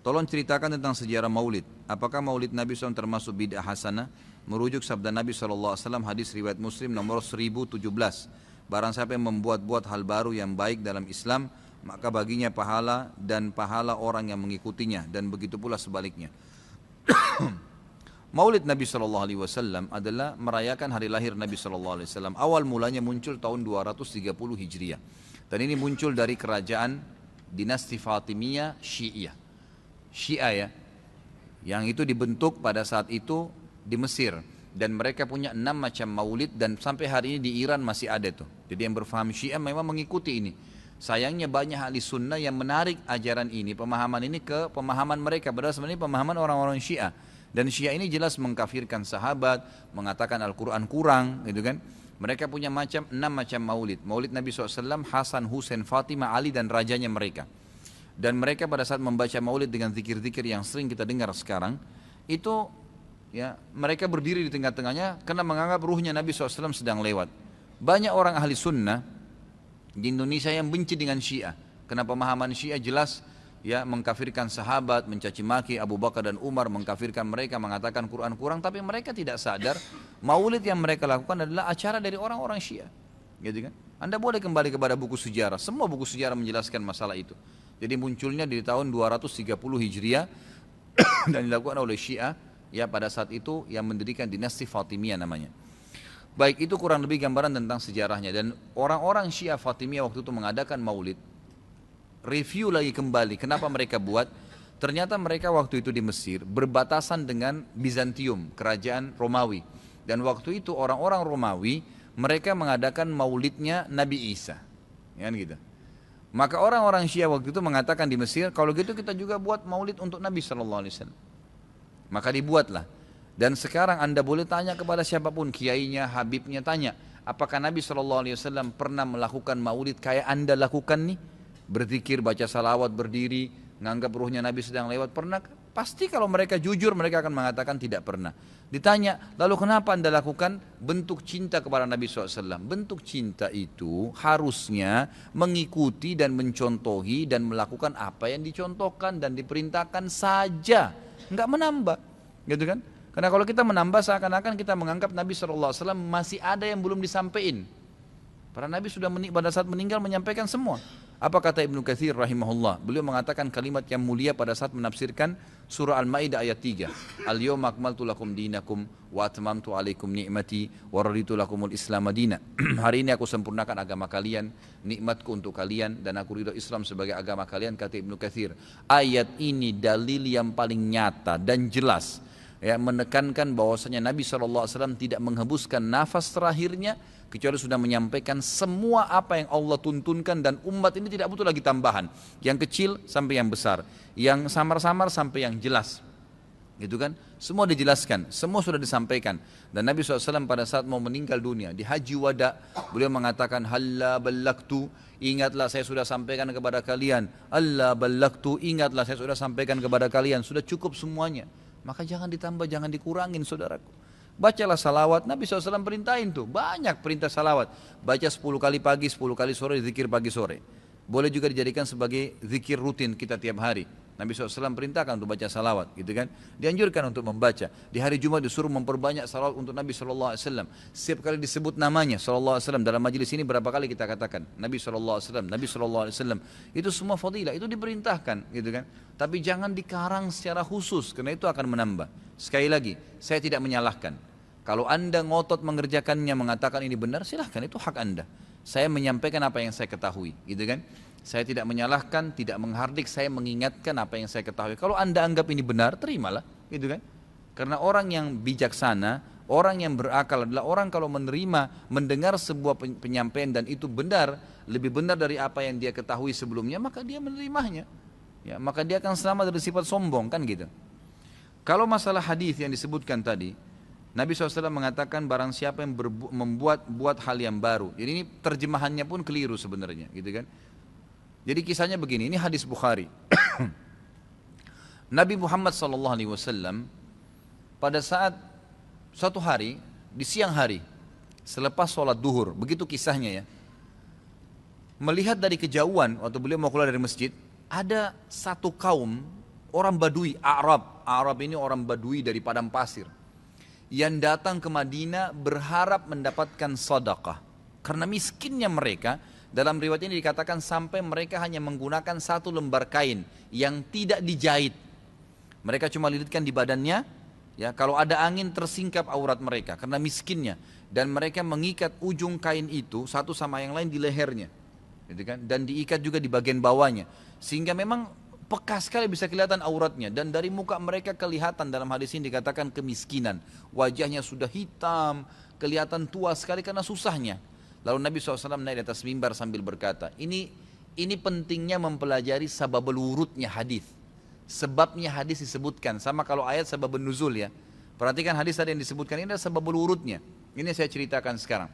Tolong ceritakan tentang sejarah maulid. Apakah maulid Nabi SAW termasuk bid'ah hasanah? Merujuk sabda Nabi SAW hadis riwayat Muslim nomor 1017. Barang siapa yang membuat-buat hal baru yang baik dalam Islam, maka baginya pahala dan pahala orang yang mengikutinya, dan begitu pula sebaliknya. Maulid Nabi SAW adalah merayakan hari lahir Nabi SAW. Awal mulanya muncul tahun 230 Hijriah. Dan ini muncul dari kerajaan dinasti Fatimiyah Syiah. Syiah ya, yang itu dibentuk pada saat itu di Mesir. Dan mereka punya 6 macam maulid, dan sampai hari ini di Iran masih ada tuh. Jadi yang berfaham Syiah memang mengikuti ini. Sayangnya banyak ahli sunnah yang menarik ajaran ini, pemahaman ini ke pemahaman mereka, padahal sebenarnya pemahaman orang-orang Syiah. Dan Syiah ini jelas mengkafirkan sahabat, mengatakan Al-Quran kurang, gitu kan. Mereka punya 6 macam maulid. Maulid Nabi SAW, Hasan, Husain, Fatimah, Ali, dan rajanya mereka. Dan mereka pada saat membaca maulid dengan zikir-zikir yang sering kita dengar sekarang, itu ya mereka berdiri di tengah-tengahnya karena menganggap ruhnya Nabi SAW sedang lewat. Banyak orang ahli sunnah di Indonesia yang benci dengan Syiah, karena pemahaman Syiah jelas ya mengkafirkan sahabat, mencaci maki Abu Bakar dan Umar, mengkafirkan mereka, mengatakan Quran kurang, tapi mereka tidak sadar maulid yang mereka lakukan adalah acara dari orang-orang Syiah, gitu kan? Anda boleh kembali kepada buku sejarah, semua buku sejarah menjelaskan masalah itu. Jadi munculnya di tahun 230 Hijriah dan dilakukan oleh Syiah ya pada saat itu yang mendirikan dinasti Fatimiyah namanya. Baik, itu kurang lebih gambaran tentang sejarahnya. Dan orang-orang Syiah Fatimiyah waktu itu mengadakan maulid. Review lagi kembali kenapa mereka buat. Ternyata mereka waktu itu di Mesir berbatasan dengan Bizantium, kerajaan Romawi. Dan waktu itu orang-orang Romawi mereka mengadakan maulidnya Nabi Isa, ya kan gitu. Maka orang-orang Syiah waktu itu mengatakan di Mesir, kalau gitu kita juga buat maulid untuk Nabi SAW. Maka dibuatlah. Dan sekarang Anda boleh tanya kepada siapapun, kiainya, habibnya, tanya, apakah Nabi SAW pernah melakukan maulid kayak Anda lakukan nih? Berzikir, baca salawat, berdiri, nganggap ruhnya Nabi sedang lewat, pernah? Pasti kalau mereka jujur mereka akan mengatakan tidak pernah. Ditanya, lalu kenapa Anda lakukan? Bentuk cinta kepada Nabi SAW. Bentuk cinta itu harusnya mengikuti dan mencontohi dan melakukan apa yang dicontohkan dan diperintahkan saja, nggak menambah, gitu kan? Karena kalau kita menambah seakan-akan kita menganggap Nabi SAW masih ada yang belum disampaikan. Para Nabi sudah pada saat meninggal menyampaikan semua. Apa kata Ibnu Katsir rahimahullah? Beliau mengatakan kalimat yang mulia pada saat menafsirkan surah Al-Maidah ayat 3. Al-yawma akmaltu lakum dinakum wa atmamtu alaikum ni'mati wa raditu lakumul Islam madina. Hari ini aku sempurnakan agama kalian, nikmatku untuk kalian, dan aku ridho Islam sebagai agama kalian, kata Ibnu Katsir. Ayat ini dalil yang paling nyata dan jelas ya, menekankan bahwasanya Nabi SAW tidak menghembuskan nafas terakhirnya kecuali sudah menyampaikan semua apa yang Allah tuntunkan, dan umat ini tidak butuh lagi tambahan, yang kecil sampai yang besar, yang samar-samar sampai yang jelas, gitu kan? Semua dijelaskan, semua sudah disampaikan. Dan Nabi SAW pada saat mau meninggal dunia di Haji Wada, beliau mengatakan halla ballagtu, ingatlah saya sudah sampaikan kepada kalian. Alla ballagtu, ingatlah saya sudah sampaikan kepada kalian. Sudah cukup semuanya, maka jangan ditambah, jangan dikurangin, saudaraku. Bacalah salawat, Nabi SAW perintahin tuh, banyak perintah salawat. Baca 10 kali pagi, 10 kali sore, zikir pagi sore. Boleh juga dijadikan sebagai zikir rutin kita tiap hari. Nabi SAW perintahkan untuk baca salawat, gitu kan. Dianjurkan untuk membaca. Di hari Jumat disuruh memperbanyak salawat untuk Nabi SAW. Setiap kali disebut namanya SAW. Dalam majelis ini berapa kali kita katakan Nabi SAW, Nabi SAW. Itu semua fadilah, itu diperintahkan, gitu kan. Tapi jangan dikarang secara khusus, karena itu akan menambah. Sekali lagi, saya tidak menyalahkan. Kalau Anda ngotot mengerjakannya, mengatakan ini benar, silahkan, itu hak Anda. Saya menyampaikan apa yang saya ketahui, gitu kan. Saya tidak menyalahkan, tidak menghardik, saya mengingatkan apa yang saya ketahui. Kalau Anda anggap ini benar, terimalah, gitu kan. Karena orang yang bijaksana, orang yang berakal adalah orang kalau menerima, mendengar sebuah penyampaian dan itu benar, lebih benar dari apa yang dia ketahui sebelumnya, maka dia menerimanya. Ya, maka dia akan selamat dari sifat sombong, kan gitu. Kalau masalah hadis yang disebutkan tadi, Nabi SAW mengatakan barang siapa yang membuat hal yang baru. Jadi ini terjemahannya pun keliru sebenarnya, gitu kan. Jadi kisahnya begini, ini hadis Bukhari. Nabi Muhammad SAW pada saat suatu hari di siang hari selepas sholat duhur, begitu kisahnya ya, melihat dari kejauhan waktu beliau mau keluar dari masjid, ada satu kaum orang Badui, Arab. Arab ini orang Badui dari padang pasir. Yang datang ke Madinah berharap mendapatkan sedekah. Karena miskinnya mereka, dalam riwayat ini dikatakan sampai mereka hanya menggunakan satu lembar kain yang tidak dijahit. Mereka cuma lilitkan di badannya, ya kalau ada angin tersingkap aurat mereka karena miskinnya. Dan mereka mengikat ujung kain itu satu sama yang lain di lehernya, gitu kan? Dan diikat juga di bagian bawahnya, sehingga memang peka sekali bisa kelihatan auratnya. Dan dari muka mereka kelihatan, dalam hadis ini dikatakan kemiskinan. Wajahnya sudah hitam, kelihatan tua sekali karena susahnya. Lalu Nabi SAW naik di atas mimbar sambil berkata, ini pentingnya mempelajari sababul wurudnya hadis. Sebabnya hadis disebutkan, sama kalau ayat sababun nuzul ya. Perhatikan hadis tadi yang disebutkan, ini adalah sababul wurudnya. Ini saya ceritakan sekarang.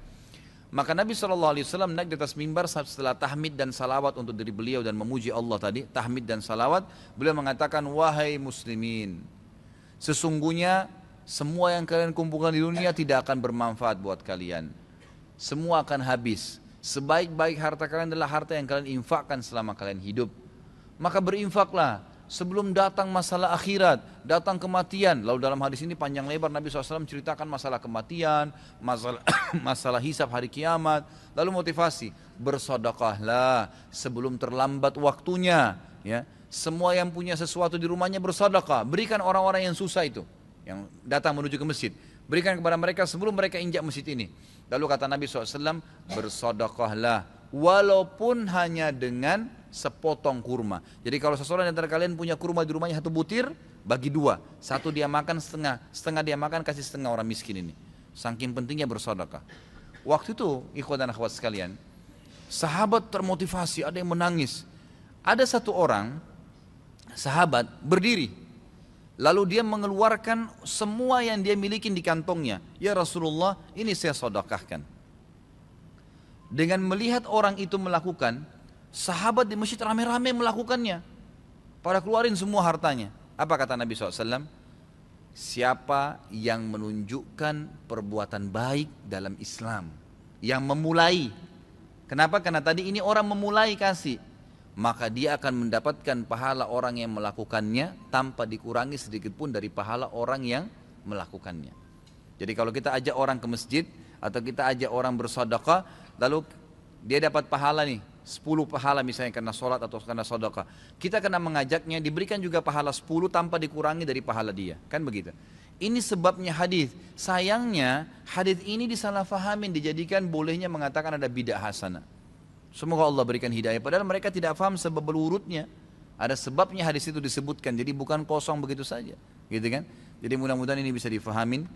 Maka Nabi SAW naik di atas mimbar setelah tahmid dan salawat untuk diri beliau dan memuji Allah tadi, tahmid dan salawat, beliau mengatakan, wahai muslimin, sesungguhnya semua yang kalian kumpulkan di dunia tidak akan bermanfaat buat kalian. Semua akan habis. Sebaik-baik harta kalian adalah harta yang kalian infakkan selama kalian hidup. Maka berinfaklah sebelum datang masalah akhirat, datang kematian. Lalu dalam hadis ini panjang lebar Nabi SAW ceritakan masalah kematian, masalah hisab hari kiamat. Lalu motivasi, bersedekahlah sebelum terlambat waktunya. Ya, semua yang punya sesuatu di rumahnya bersedekah. Berikan orang-orang yang susah itu, yang datang menuju ke masjid. Berikan kepada mereka sebelum mereka injak masjid ini. Lalu kata Nabi SAW, bersedekahlah walaupun hanya dengan sepotong kurma. Jadi kalau seseorang di antara kalian punya kurma di rumahnya satu butir, bagi dua. Satu dia makan setengah, setengah dia makan, kasih setengah orang miskin ini. Saking pentingnya bersedekah. Waktu itu, ikhwan dan akhwat sekalian, sahabat termotivasi, ada yang menangis. Ada satu orang, sahabat berdiri. Lalu dia mengeluarkan semua yang dia miliki di kantongnya. Ya Rasulullah, ini saya sedekahkan. Dengan melihat orang itu melakukan, sahabat di masjid rame-rame melakukannya. Pada keluarin semua hartanya. Apa kata Nabi SAW? Siapa yang menunjukkan perbuatan baik dalam Islam, yang memulai. Kenapa? Karena tadi ini orang memulai kasih. Maka dia akan mendapatkan pahala orang yang melakukannya tanpa dikurangi sedikit pun dari pahala orang yang melakukannya. Jadi kalau kita ajak orang ke masjid atau kita ajak orang bersedekah, lalu dia dapat pahala nih, 10 pahala misalnya karena sholat atau karena sedekah. Kita kena mengajaknya, diberikan juga pahala 10 tanpa dikurangi dari pahala dia. Kan begitu. Ini sebabnya hadis. Sayangnya hadis ini disalahfahamin, dijadikan bolehnya mengatakan ada bidah hasanah. Semoga Allah berikan hidayah. Padahal mereka tidak faham sebab urutnya. Ada sebabnya hadis itu disebutkan. Jadi bukan kosong begitu saja, gitu kan? Jadi mudah-mudahan ini bisa difahamin.